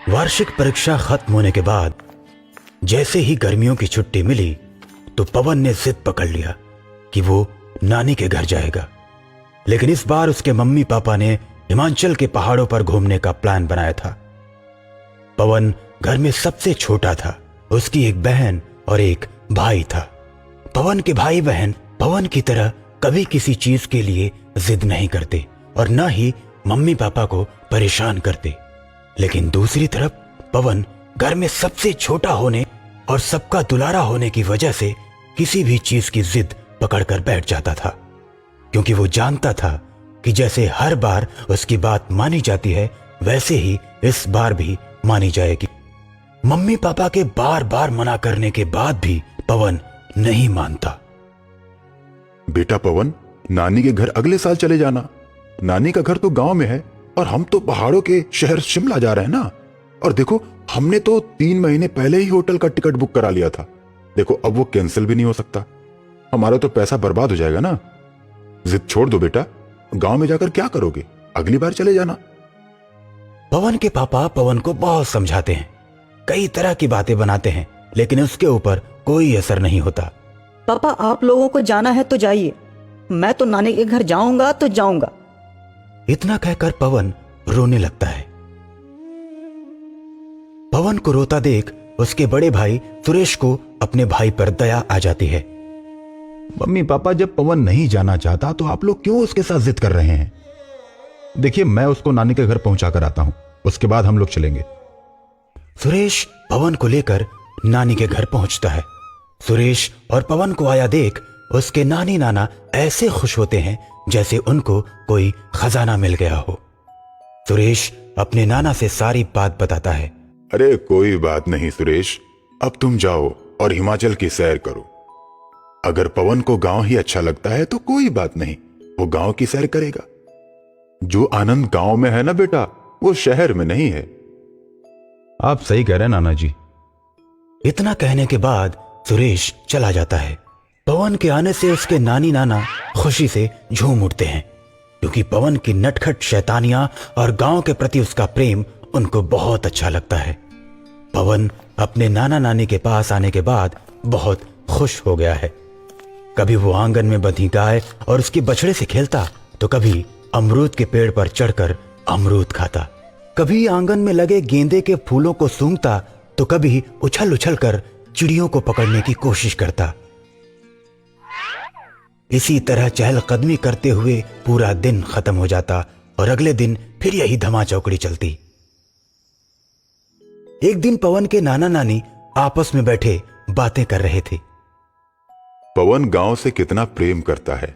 वार्षिक परीक्षा खत्म होने के बाद जैसे ही गर्मियों की छुट्टी मिली तो पवन ने जिद पकड़ लिया कि वो नानी के घर जाएगा। लेकिन इस बार उसके मम्मी पापा ने हिमाचल के पहाड़ों पर घूमने का प्लान बनाया था। पवन घर में सबसे छोटा था। उसकी एक बहन और एक भाई था। पवन के भाई बहन पवन की तरह कभी किसी चीज के लिए जिद नहीं करते और न ही मम्मी पापा को परेशान करते। लेकिन दूसरी तरफ पवन घर में सबसे छोटा होने और सबका दुलारा होने की वजह से किसी भी चीज की जिद पकड़कर बैठ जाता था, क्योंकि वो जानता था कि जैसे हर बार उसकी बात मानी जाती है वैसे ही इस बार भी मानी जाएगी। मम्मी पापा के बार बार मना करने के बाद भी पवन नहीं मानता। बेटा पवन, नानी के घर अगले साल चले जाना। नानी का घर तो गांव में है और हम तो पहाड़ों के शहर शिमला जा रहे हैं ना। और देखो, हमने तो 3 महीने पहले ही होटल का टिकट बुक करा लिया था। देखो, अब वो कैंसिल भी नहीं हो सकता। हमारा तो पैसा बर्बाद हो जाएगा ना। जिद छोड़ दो बेटा, गांव में जाकर क्या करोगे? अगली बार चले जाना। पवन के पापा पवन को बहुत समझाते हैं, कई तरह की बातें बनाते हैं, लेकिन उसके ऊपर कोई असर नहीं होता। पापा, आप लोगों को जाना है तो जाइए, मैं तो नानी के घर जाऊंगा तो जाऊंगा। इतना कहकर पवन रोने लगता है। पवन को रोता देख उसके बड़े भाई सुरेश को अपने भाई पर दया आ जाती है। मम्मी पापा, जब पवन नहीं जाना चाहता तो आप लोग क्यों उसके साथ जिद कर रहे हैं? देखिए, मैं उसको नानी के घर पहुंचा कर आता हूं, उसके बाद हम लोग चलेंगे। सुरेश पवन को लेकर नानी के घर पहुंचता है। सुरेश और पवन को आया देख उसके नानी नाना ऐसे खुश होते हैं जैसे उनको कोई खजाना मिल गया हो। सुरेश अपने नाना से सारी बात बताता है। अरे कोई बात नहीं सुरेश, अब तुम जाओ और हिमाचल की सैर करो। अगर पवन को गांव ही अच्छा लगता है तो कोई बात नहीं, वो गांव की सैर करेगा। जो आनंद गांव में है ना बेटा, वो शहर में नहीं है। आप सही कह रहे हैं नाना जी। इतना कहने के बाद सुरेश चला जाता है। पवन के आने से उसके नानी नाना खुशी से झूम उठते हैं, क्योंकि पवन की नटखट शैतानियां और गांव के प्रति उसका प्रेम उनको बहुत अच्छा लगता है। पवन अपने नाना नानी के पास आने के बाद बहुत खुश हो गया है। कभी वो आंगन में बंधी गाय और उसके बछड़े से खेलता, तो कभी अमरूद के पेड़ पर चढ़कर अमरूद खाता, कभी आंगन में लगे गेंदे के फूलों को सूंघता, तो कभी उछल उछल कर चिड़ियों को पकड़ने की कोशिश करता। इसी तरह चहलकदमी करते हुए पूरा दिन खत्म हो जाता और अगले दिन फिर यही धमा चौकड़ी चलती। एक दिन पवन के नाना नानी आपस में बैठे बातें कर रहे थे। पवन गांव से कितना प्रेम करता है।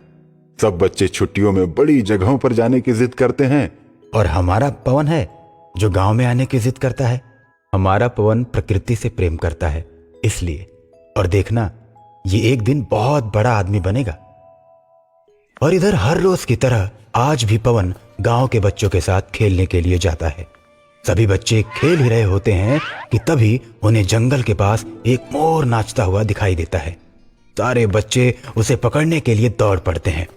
सब बच्चे छुट्टियों में बड़ी जगहों पर जाने की जिद करते हैं, और हमारा पवन है जो गांव में आने की जिद करता है। हमारा पवन प्रकृति से प्रेम करता है, इसलिए। और देखना, ये एक दिन बहुत बड़ा आदमी बनेगा। और इधर हर रोज की तरह आज भी पवन गांव के बच्चों के साथ खेलने के लिए जाता है। सभी बच्चे खेल ही रहे होते हैं कि तभी उन्हें जंगल के पास एक मोर नाचता हुआ दिखाई देता है। सारे बच्चे उसे पकड़ने के लिए दौड़ पड़ते हैं।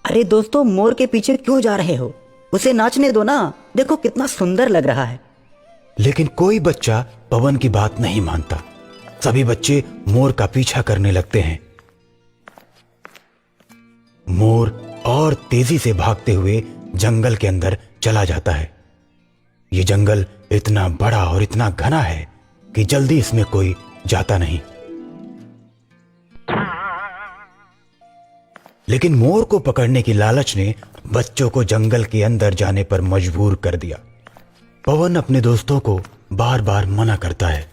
अरे दोस्तों, मोर के पीछे क्यों जा रहे हो? उसे नाचने दो ना, देखो कितना सुंदर लग रहा है। लेकिन कोई बच्चा पवन की बात नहीं मानता। सभी बच्चे मोर का पीछा करने लगते हैं। मोर और तेजी से भागते हुए जंगल के अंदर चला जाता है। यह जंगल इतना बड़ा और इतना घना है कि जल्दी इसमें कोई जाता नहीं। लेकिन मोर को पकड़ने की लालच ने बच्चों को जंगल के अंदर जाने पर मजबूर कर दिया। पवन अपने दोस्तों को बार बार मना करता है,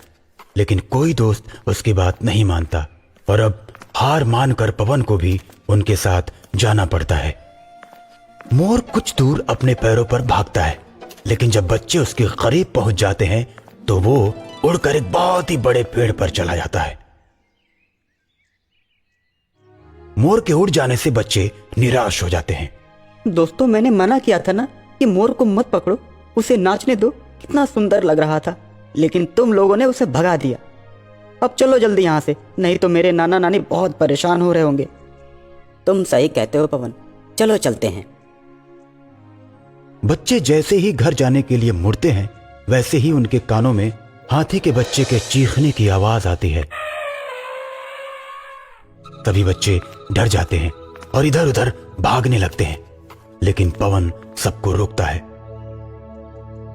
लेकिन कोई दोस्त उसकी बात नहीं मानता और अब हार मानकर पवन को भी उनके साथ जाना पड़ता है। मोर कुछ दूर अपने पैरों पर भागता है, लेकिन जब बच्चे उसके करीब पहुंच जाते हैं तो वो उड़कर एक बहुत ही बड़े पेड़ पर चला जाता है। मोर के उड़ जाने से बच्चे निराश हो जाते हैं। दोस्तों, मैंने मना किया था ना कि मोर को मत पकड़ो, उसे नाचने दो, कितना सुंदर लग रहा था, लेकिन तुम लोगों ने उसे भगा दिया। अब चलो जल्दी यहाँ से, नहीं तो मेरे नाना नानी बहुत परेशान हो रहे होंगे। तुम सही कहते हो पवन, चलो चलते हैं। बच्चे जैसे ही घर जाने के लिए मुड़ते हैं वैसे ही उनके कानों में हाथी के बच्चे के चीखने की आवाज आती है। तभी बच्चे डर जाते हैं और इधर उधर भागने लगते हैं, लेकिन पवन सबको रोकता है।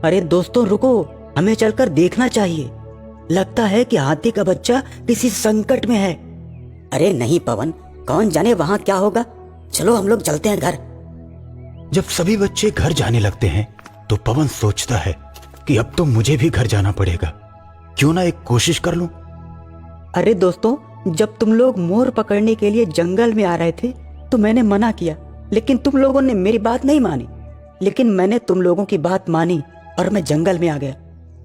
अरे दोस्तों रुको, हमें चलकर देखना चाहिए। लगता है कि हाथी का बच्चा किसी संकट में है। अरे नहीं पवन, कौन जाने वहां क्या होगा। चलो हम लोग चलते हैं घर। जब सभी बच्चे घर जाने लगते हैं तो पवन सोचता है कि अब तो मुझे भी घर जाना पड़ेगा, क्यों ना एक कोशिश कर लूं। अरे दोस्तों, जब तुम लोग मोर पकड़ने के लिए जंगल में आ रहे थे तो मैंने मना किया, लेकिन तुम लोगों ने मेरी बात नहीं मानी। लेकिन मैंने तुम लोगों की बात मानी और मैं जंगल में आ गया।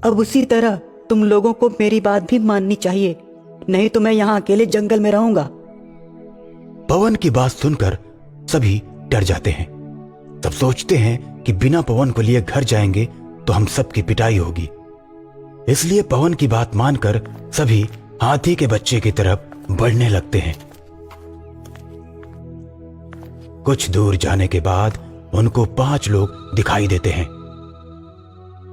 अब उसी तरह तुम लोगों को मेरी बात भी माननी चाहिए, नहीं तो मैं यहाँ अकेले जंगल में रहूंगा। पवन की बात सुनकर सभी डर जाते हैं। तब सोचते हैं कि बिना पवन को लिए घर जाएंगे तो हम सबकी पिटाई होगी। इसलिए पवन की बात मानकर सभी हाथी के बच्चे की तरफ बढ़ने लगते हैं। कुछ दूर जाने के बाद उनको 5 लोग दिखाई देते हैं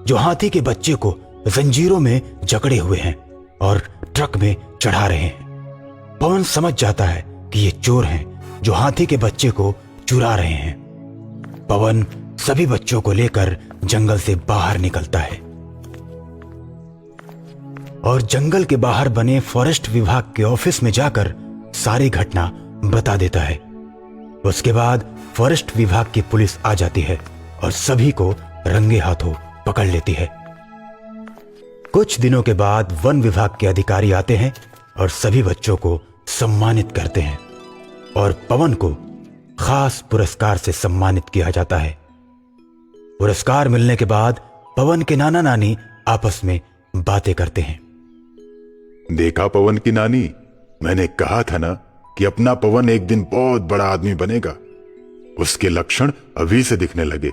जो हाथी के बच्चे को जंजीरों में जकड़े हुए हैं और ट्रक में चढ़ा रहे हैं। पवन समझ जाता है कि ये चोर हैं जो हाथी के बच्चे को चुरा रहे हैं। पवन सभी बच्चों को लेकर जंगल से बाहर निकलता है और जंगल के बाहर बने फॉरेस्ट विभाग के ऑफिस में जाकर सारी घटना बता देता है। उसके बाद फॉरेस्ट विभाग की पुलिस आ जाती है और सभी को रंगे हाथों पकड़ लेती है। कुछ दिनों के बाद वन विभाग के अधिकारी आते हैं और सभी बच्चों को सम्मानित करते हैं और पवन को खास पुरस्कार से सम्मानित किया जाता है। पुरस्कार मिलने के बाद पवन के नाना नानी आपस में बातें करते हैं। देखा पवन की नानी, मैंने कहा था ना कि अपना पवन एक दिन बहुत बड़ा आदमी बनेगा। उसके लक्षण अभी से दिखने लगे।